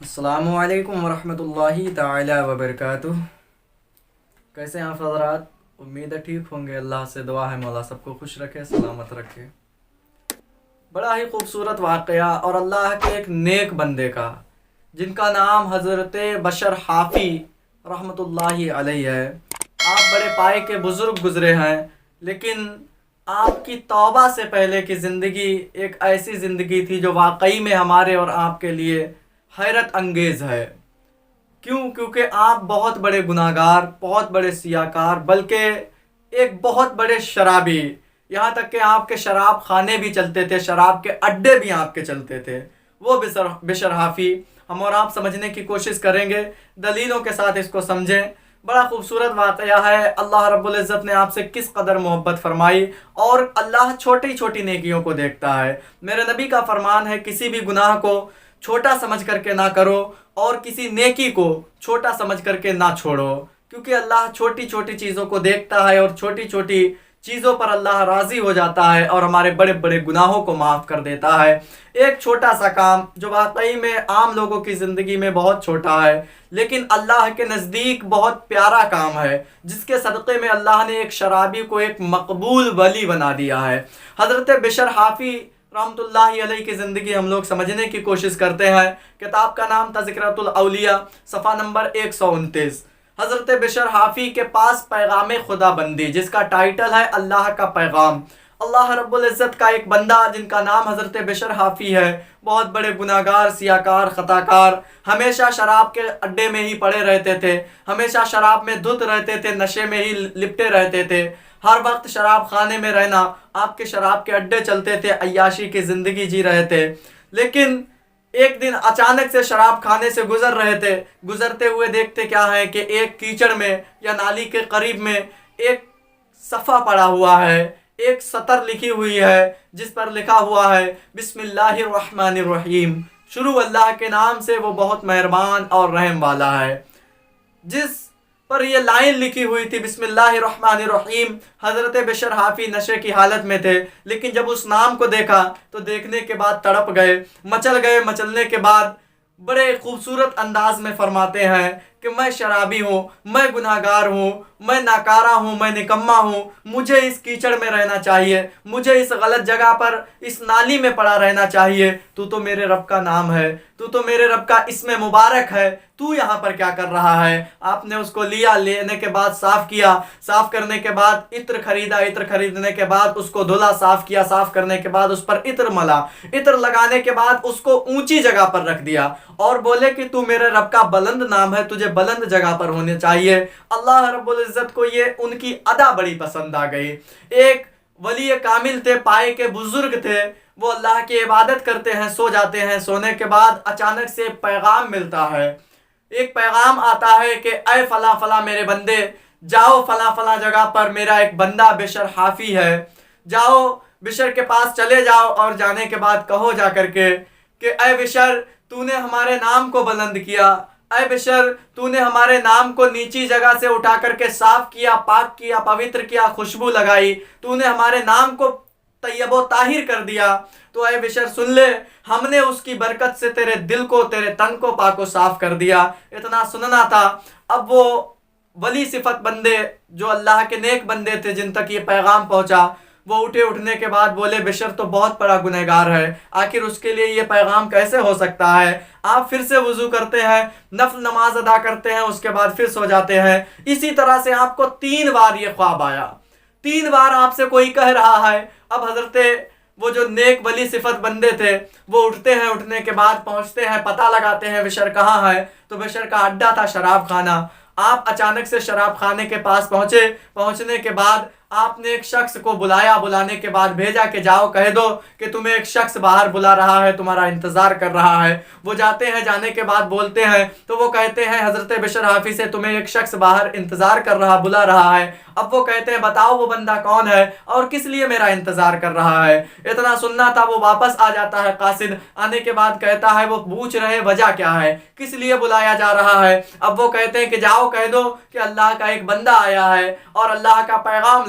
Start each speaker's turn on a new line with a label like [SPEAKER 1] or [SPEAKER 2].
[SPEAKER 1] السلام علیکم ورحمۃ اللہ تعالی وبرکاتہ۔ کیسے ہیں آپ حضرات؟ امید ہے ٹھیک ہوں گے۔ اللہ سے دعا ہے مولا سب کو خوش رکھے، سلامت رکھے۔ بڑا ہی خوبصورت واقعہ اور اللہ کے ایک نیک بندے کا، جن کا نام حضرت بشر حافی رحمۃ اللہ علیہ ہے۔ آپ بڑے پائے کے بزرگ گزرے ہیں، لیکن آپ کی توبہ سے پہلے کی زندگی ایک ایسی زندگی تھی جو واقعی میں ہمارے اور آپ کے لیے حیرت انگیز ہے۔ کیونکہ آپ بہت بڑے گناہگار، بہت بڑے سیاکار، بلکہ ایک بہت بڑے شرابی، یہاں تک کہ آپ کے شراب خانے بھی چلتے تھے، شراب کے اڈے بھی آپ کے چلتے تھے۔ وہ بشر حافی ہم اور آپ سمجھنے کی کوشش کریں گے، دلیلوں کے ساتھ اس کو سمجھیں۔ بڑا خوبصورت واقعہ ہے، اللہ رب العزت نے آپ سے کس قدر محبت فرمائی، اور اللہ چھوٹی چھوٹی نیکیوں کو دیکھتا ہے۔ میرے نبی کا فرمان ہے، کسی بھی گناہ کو چھوٹا سمجھ کر کے نہ کرو، اور کسی نیکی کو چھوٹا سمجھ کر کے نہ چھوڑو، کیونکہ اللہ چھوٹی چھوٹی چیزوں کو دیکھتا ہے، اور چھوٹی چھوٹی چیزوں پر اللہ راضی ہو جاتا ہے اور ہمارے بڑے بڑے گناہوں کو معاف کر دیتا ہے۔ ایک چھوٹا سا کام جو واقعی میں عام لوگوں کی زندگی میں بہت چھوٹا ہے، لیکن اللہ کے نزدیک بہت پیارا کام ہے، جس کے صدقے میں اللہ نے ایک شرابی کو ایک مقبول ولی بنا دیا ہے۔ حضرت بشر حافی رحمۃ اللہ علیہ کی زندگی ہم لوگ سمجھنے کی کوشش کرتے ہیں۔ کتاب کا نام تذکرۃ الاولیاء، صفحہ نمبر 129۔ حضرت بشر حافی کے پاس پیغام خدا بندی، جس کا ٹائٹل ہے اللہ کا پیغام۔ اللہ رب العزت کا ایک بندہ جن کا نام حضرت بشر حافی ہے، بہت بڑے گناہگار، سیاکار، خطاکار، ہمیشہ شراب کے اڈے میں ہی پڑے رہتے تھے، ہمیشہ شراب میں دھت رہتے تھے، نشے میں ہی لپٹے رہتے تھے، ہر وقت شراب خانے میں رہنا، آپ کے شراب کے اڈے چلتے تھے، عیاشی کی زندگی جی رہے تھے۔ لیکن ایک دن اچانک سے شراب خانے سے گزر رہے تھے، گزرتے ہوئے دیکھتے کیا ہے کہ ایک کیچڑ میں یا نالی کے قریب میں ایک صفحہ پڑا ہوا ہے، ایک سطر لکھی ہوئی ہے، جس پر لکھا ہوا ہے بسم اللہ الرحمن الرحیم، شروع اللہ کے نام سے، وہ بہت مہربان اور رحم والا ہے۔ جس پر یہ لائن لکھی ہوئی تھی بسم اللہ الرحمن الرحیم، حضرت بشر حافی نشے کی حالت میں تھے، لیکن جب اس نام کو دیکھا تو دیکھنے کے بعد تڑپ گئے، مچلنے کے بعد بڑے خوبصورت انداز میں فرماتے ہیں کہ میں شرابی ہوں، میں گناہگار ہوں، میں ناکارہ ہوں، میں نکما ہوں، مجھے اس کیچڑ میں رہنا چاہیے، مجھے اس غلط جگہ پر، اس نالی میں پڑا رہنا چاہیے۔ تو میرے رب کا نام ہے، تو میرے رب کا اسم مبارک ہے، تو یہاں پر کیا کر رہا ہے؟ آپ نے اس کو لیا، لینے کے بعد صاف کیا، صاف کرنے کے بعد عطر خریدا، عطر خریدنے کے بعد اس کو دھلا، صاف کیا، صاف کرنے کے بعد اس پر عطر ملا، عطر لگانے کے بعد اس کو اونچی جگہ پر رکھ دیا، اور بولے کہ تو میرے رب کا بلند نام ہے، تجھے بلند جگہ پر ہونے چاہیے۔ اللہ رب العزت کو یہ ان کی ادا بڑی پسند آ گئی۔ ایک ولی کامل تھے، پائے کے بزرگ تھے، وہ اللہ کی عبادت کرتے ہیں، سو جاتے ہیں، سونے کے بعد اچانک سے پیغام ملتا ہے، ایک پیغام آتا ہے کہ اے فلاں فلاں میرے بندے، جاؤ فلاں فلاں جگہ پر میرا ایک بندہ بشر حافی ہے، جاؤ بشر کے پاس چلے جاؤ، اور جانے کے بعد کہو جا کر کے کہ اے بشر، تو نے ہمارے نام کو بلند کیا، اے بشر، تو نے ہمارے نام کو نیچی جگہ سے اٹھا کر کے صاف کیا، پاک کیا، پوتر کیا، خوشبو لگائی، تو نے ہمارے نام کو طیب و طاہر کر دیا، تو اے بشر سن لے، ہم نے اس کی برکت سے تیرے دل کو، تیرے تن کو پاک و صاف کر دیا۔ اتنا سننا تھا۔ اب وہ ولی صفت بندے جو اللہ کے نیک بندے تھے، جن تک یہ پیغام پہنچا، وہ اٹھنے کے بعد بولے بشر تو بہت بڑا گنہگار ہے، آخر اس کے لیے یہ پیغام کیسے ہو سکتا ہے؟ آپ پھر سے وضو کرتے ہیں، نفل نماز ادا کرتے ہیں، اس کے بعد پھر سو جاتے ہیں۔ اسی طرح سے آپ کو 3 بار یہ خواب آیا، 3 بار آپ سے کوئی کہہ رہا ہے۔ اب حضرت وہ جو نیک ولی صفت بندے تھے، وہ اٹھتے ہیں، اٹھنے کے بعد پہنچتے ہیں، پتہ لگاتے ہیں بشر کہاں ہے، تو بشر کا اڈا تھا شراب خانہ۔ آپ اچانک سے شراب خانے کے پاس پہنچے، پہنچنے کے بعد آپ نے ایک شخص کو بلایا، بلانے کے بعد بھیجا کہ جاؤ کہہ دو کہ تمہیں ایک شخص باہر بلا رہا ہے، تمہارا انتظار کر رہا ہے۔ وہ جاتے ہیں، جانے کے بعد بولتے ہیں تو وہ کہتے ہیں حضرت بشر حافی سے تمہیں ایک شخص باہر انتظار کر رہا، بلا رہا ہے۔ اب وہ کہتے ہیں بتاؤ وہ بندہ کون ہے اور کس لیے میرا انتظار کر رہا ہے؟ اتنا سننا تھا۔ وہ واپس آ جاتا ہے قاصد، آنے کے بعد کہتا ہے وہ پوچھ رہے وجہ کیا ہے، کس لیے بلایا جا رہا ہے؟ اب وہ کہتے ہیں کہ جاؤ کہہ دو کہ اللہ کا ایک بندہ آیا ہے اور اللہ کا پیغام